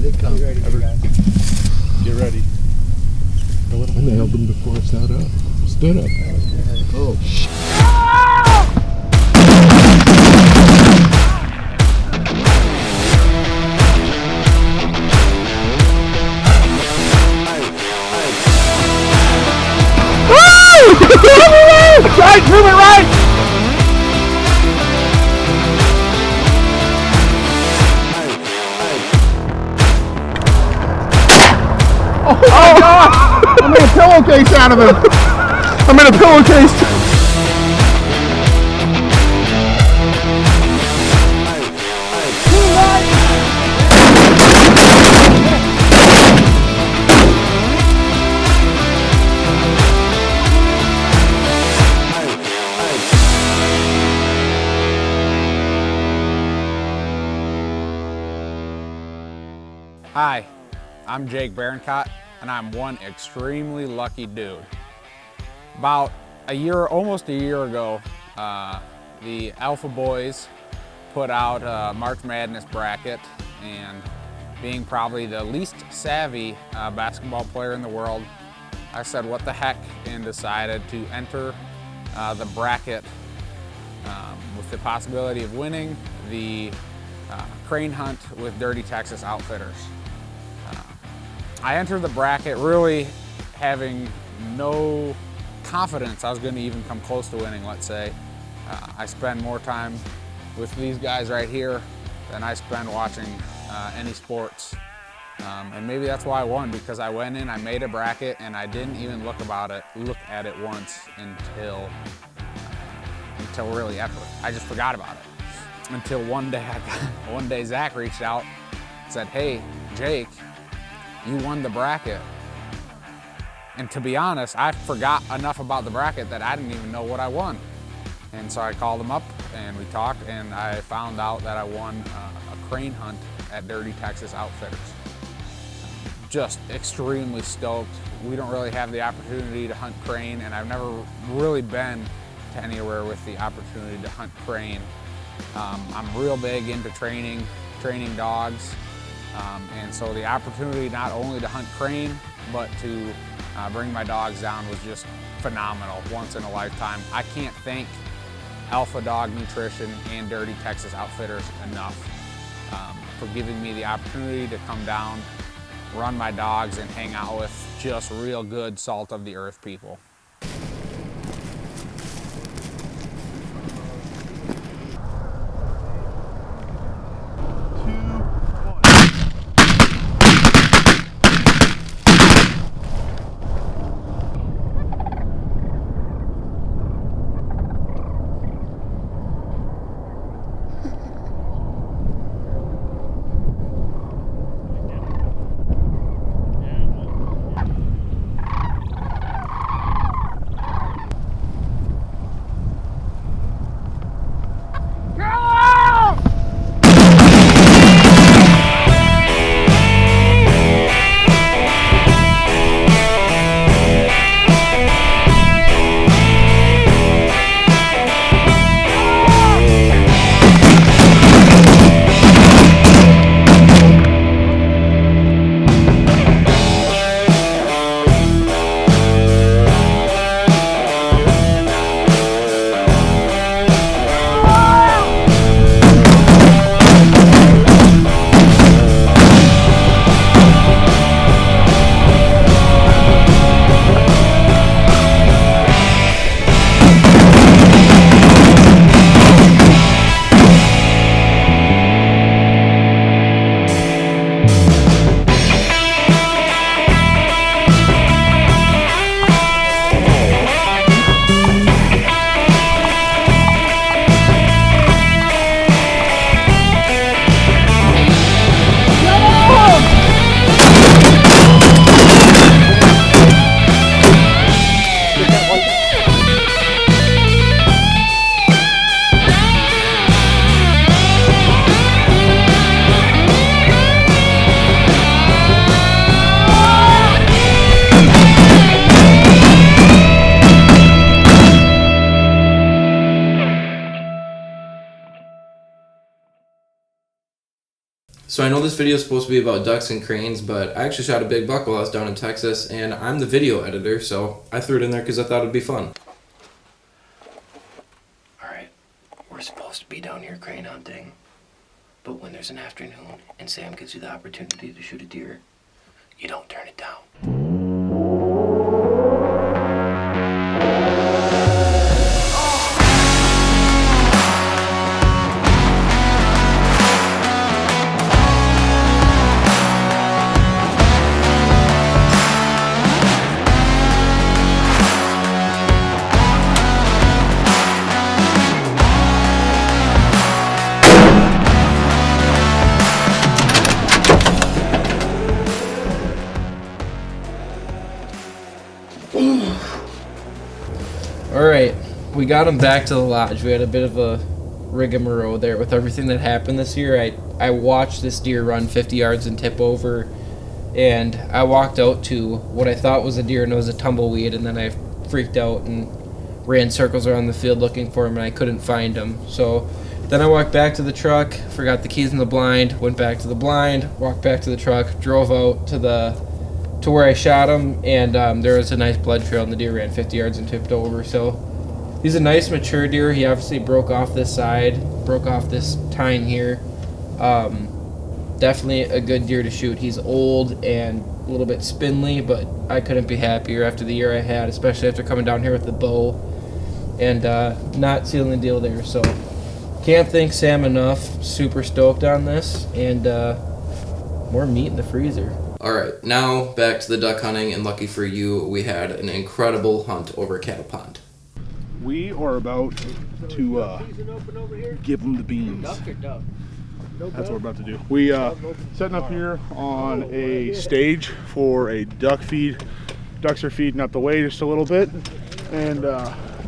they come. Get ready, Get ready. I nailed them before I stood up. Oh. Right, move it right! Oh my God! I made a pillowcase out of him! I made a pillowcase! Hi, I'm Jake Barancott, and I'm one extremely lucky dude. About almost a year ago, the Alpha Boys put out a March Madness bracket, and being probably the least savvy basketball player in the world, I said what the heck and decided to enter the bracket with the possibility of winning the crane hunt with Dirty Texas Outfitters. I entered the bracket really having no confidence I was going to even come close to winning, let's say. I spend more time with these guys right here than I spend watching any sports. And maybe that's why I won, because I went in, I made a bracket, and I didn't even look at it once until really after. I just forgot about it. Until one day Zach reached out and said, "Hey, Jake, you won the bracket." And to be honest, I forgot enough about the bracket that I didn't even know what I won. And so I called him up and we talked, and I found out that I won a crane hunt at Dirty Texas Outfitters. Just extremely stoked. We don't really have the opportunity to hunt crane, and I've never really been to anywhere with the opportunity to hunt crane. I'm real big into training dogs. And so the opportunity not only to hunt crane, but to bring my dogs down was just phenomenal, once in a lifetime. I can't thank Alpha Dog Nutrition and Dirty Texas Outfitters enough for giving me the opportunity to come down, run my dogs, and hang out with just real good salt of the earth people. So I know this video is supposed to be about ducks and cranes, but I actually shot a big buck while I was down in Texas, and I'm the video editor, so I threw it in there because I thought it'd be fun. Alright, we're supposed to be down here crane hunting, but when there's an afternoon and Sam gives you the opportunity to shoot a deer, you don't turn it down. Alright, we got him back to the lodge. We had a bit of a rigmarole there with everything that happened this year. I watched this deer run 50 yards and tip over, and I walked out to what I thought was a deer and it was a tumbleweed, and then I freaked out and ran circles around the field looking for him, and I couldn't find him. So then I walked back to the truck, forgot the keys in the blind, went back to the blind, walked back to the truck, drove out to where I shot him, and there was a nice blood trail, and the deer ran 50 yards and tipped over. So he's a nice mature deer. He obviously broke off this side, broke off this tine here. Definitely a good deer to shoot. He's old and a little bit spindly, but I couldn't be happier after the year I had, especially after coming down here with the bow and not sealing the deal there. So can't thank Sam enough. Super stoked on this, and more meat in the freezer. Alright, now back to the duck hunting, and lucky for you, we had an incredible hunt over Cattle Pond. We are about to give them the beans. That's what we're about to do. We setting up here on a stage for a duck feed. Ducks are feeding up the way just a little bit, and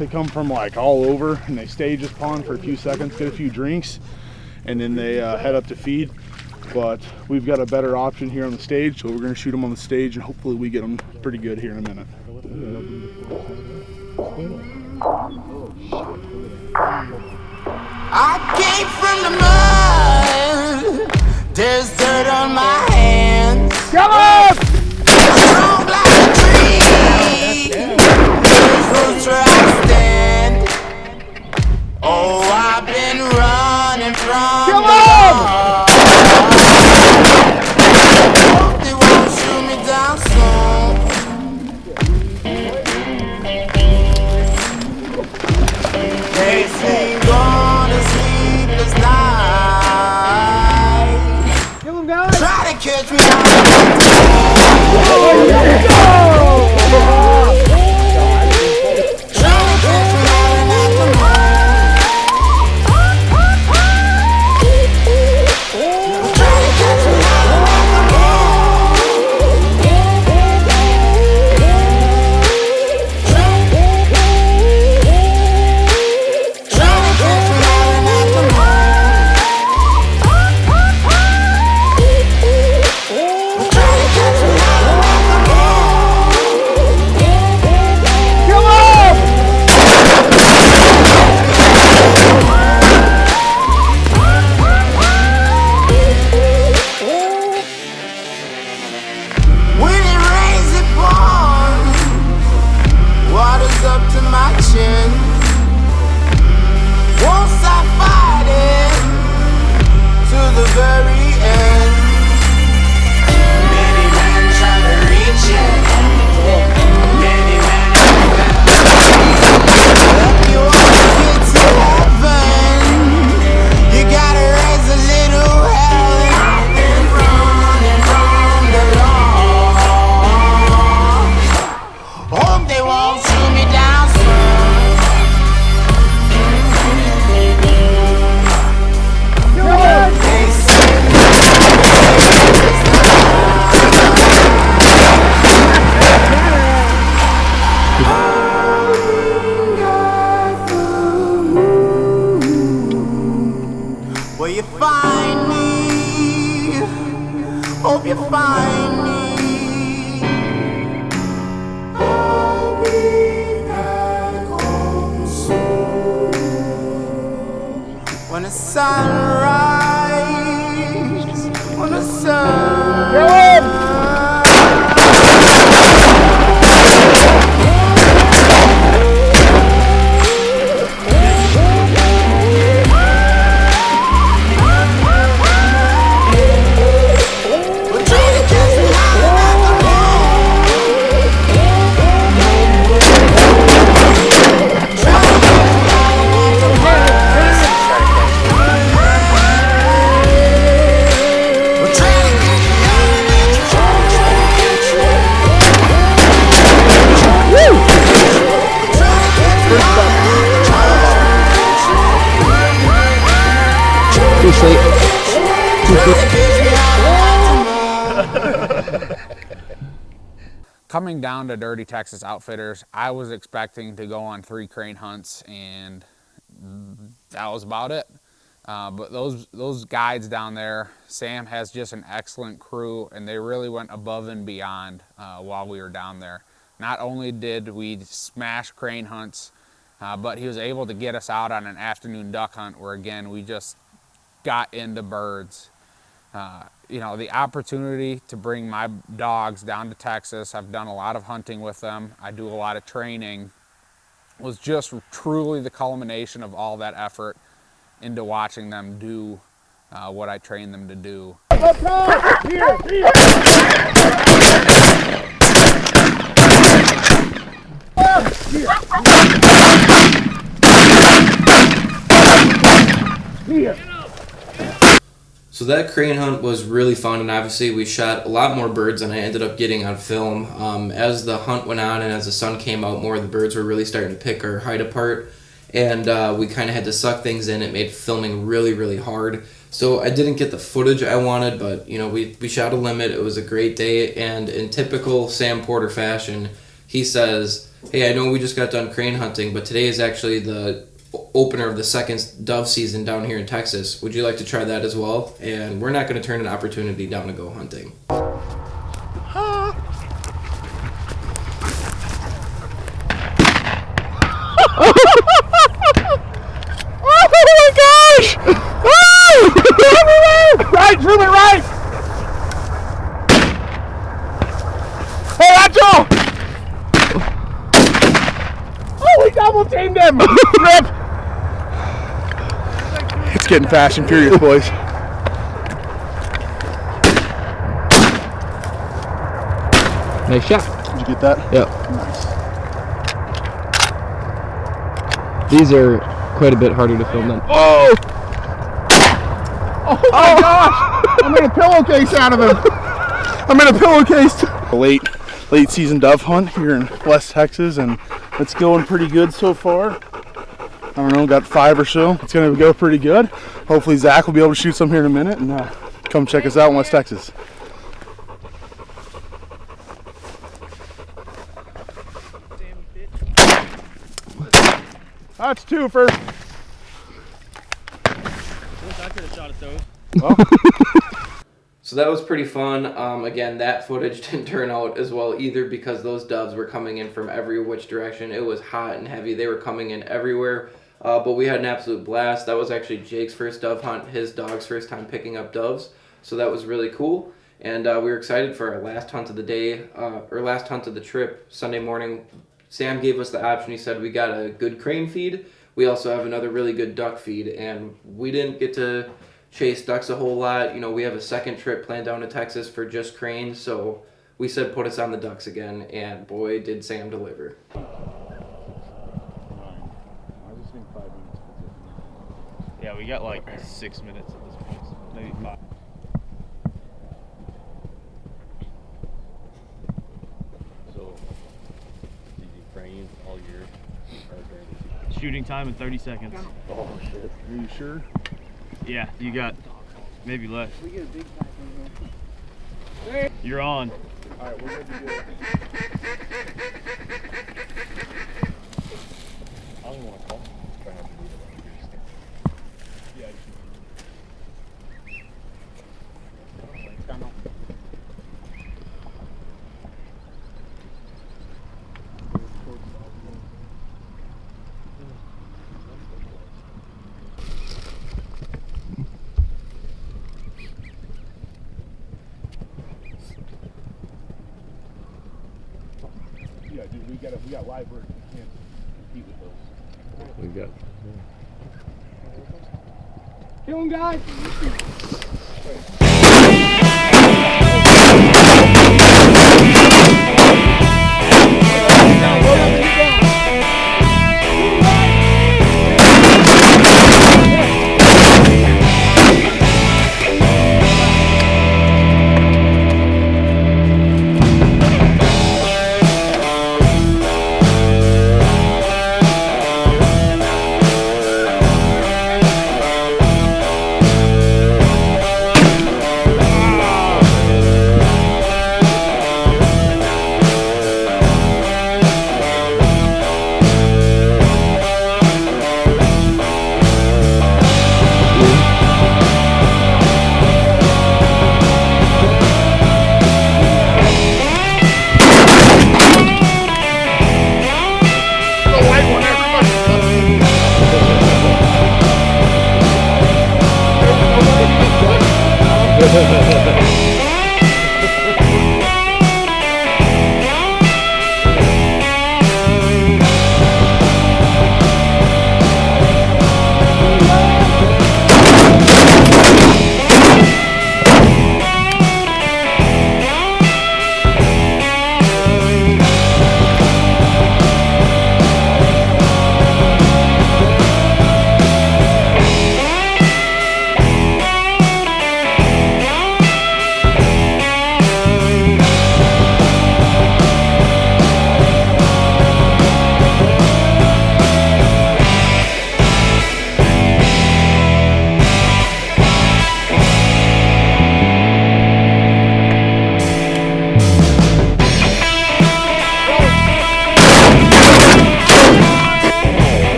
they come from like all over, and they stay just pond for a few seconds, get a few drinks, and then they head up to feed. But we've got a better option here on the stage, so we're going to shoot them on the stage, and hopefully we get them pretty good here in a minute. I came from the mud, there's dirt on my hands. Come on! Strong like a tree, there's roots where I stand. Oh, I've been running from Come the on! law. Hope they won't shoot me down soon. They say gone to sleepless night. Kill him, guys! Try to catch me hope you find me. I'll be back home soon. When the sun rises, Coming down to Dirty Texas Outfitters, I was expecting to go on 3 crane hunts, and that was about it. But those guides down there, Sam has just an excellent crew, and they really went above and beyond while we were down there. Not only did we smash crane hunts, but he was able to get us out on an afternoon duck hunt where, again, we just got into birds. You know, the opportunity to bring my dogs down to Texas, I've done a lot of hunting with them, I do a lot of training, was just truly the culmination of all that effort into watching them do what I trained them to do. So that crane hunt was really fun, and obviously we shot a lot more birds than I ended up getting on film. As the hunt went on and as the sun came out more, the birds were really starting to pick our hide apart, and we kind of had to suck things in. It made filming really, really hard. So I didn't get the footage I wanted, but you know, we shot a limit. It was a great day, and in typical Sam Porter fashion, he says, "Hey, I know we just got done crane hunting, but today is actually the opener of the second dove season down here in Texas. Would you like to try that as well?" And we're not going to turn an opportunity down to go hunting. Oh my gosh! Oh! Right, zoom it right! Hey, Ancho! Oh, we double teamed him! Rip! It's getting fast and furious, boys. Nice shot. Did you get that? Yep. Nice. These are quite a bit harder to film than. Oh! Oh my gosh! I made a pillowcase out of him. I made a pillowcase. A late season dove hunt here in West Texas, and it's going pretty good so far. I don't know, got 5 or so. It's going to go pretty good. Hopefully Zach will be able to shoot some here in a minute, and come check us out in West Texas. That's 2 first. I could have shot at those. Well. So that was pretty fun. Again, that footage didn't turn out as well either because those doves were coming in from every which direction. It was hot and heavy. They were coming in everywhere. But we had an absolute blast. That was actually Jake's first dove hunt, his dog's first time picking up doves. So that was really cool. And we were excited for our last hunt of the day, or last hunt of the trip, Sunday morning. Sam gave us the option. He said we got a good crane feed. We also have another really good duck feed. And we didn't get to chase ducks a whole lot. You know, we have a second trip planned down to Texas for just cranes. So we said put us on the ducks again. And boy, did Sam deliver. Yeah, we got like 6 minutes at this point, maybe 5. So, did you crane all year? Shooting time in 30 seconds. Oh shit. Are you sure? Yeah, you got maybe less. You're on. Alright, we're good to go. I don't even want to call. Try not to do it. Yeah, dude, we got live birds. We can't compete with those. We got. Kill him, guys!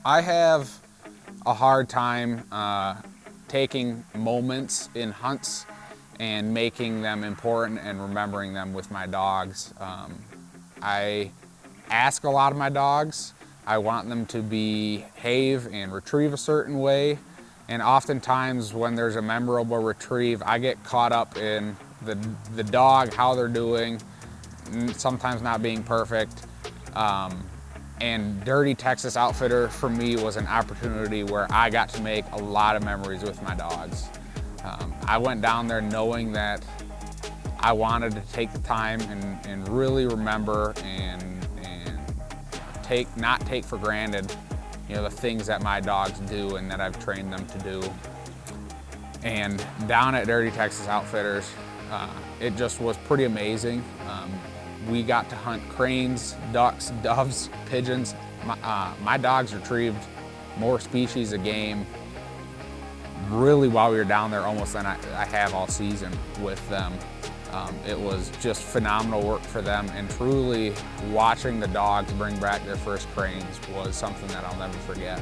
I have a hard time taking moments in hunts and making them important and remembering them with my dogs. I ask a lot of my dogs. I want them to behave and retrieve a certain way. And oftentimes when there's a memorable retrieve, I get caught up in the dog, how they're doing, sometimes not being perfect. And Dirty Texas Outfitter for me was an opportunity where I got to make a lot of memories with my dogs. I went down there knowing that I wanted to take the time and really remember and not take for granted, the things that my dogs do and that I've trained them to do. And down at Dirty Texas Outfitters, it just was pretty amazing. We got to hunt cranes, ducks, doves, pigeons. My dogs retrieved more species of game really while we were down there almost than I have all season with them. It was just phenomenal work for them, and truly watching the dogs bring back their first cranes was something that I'll never forget.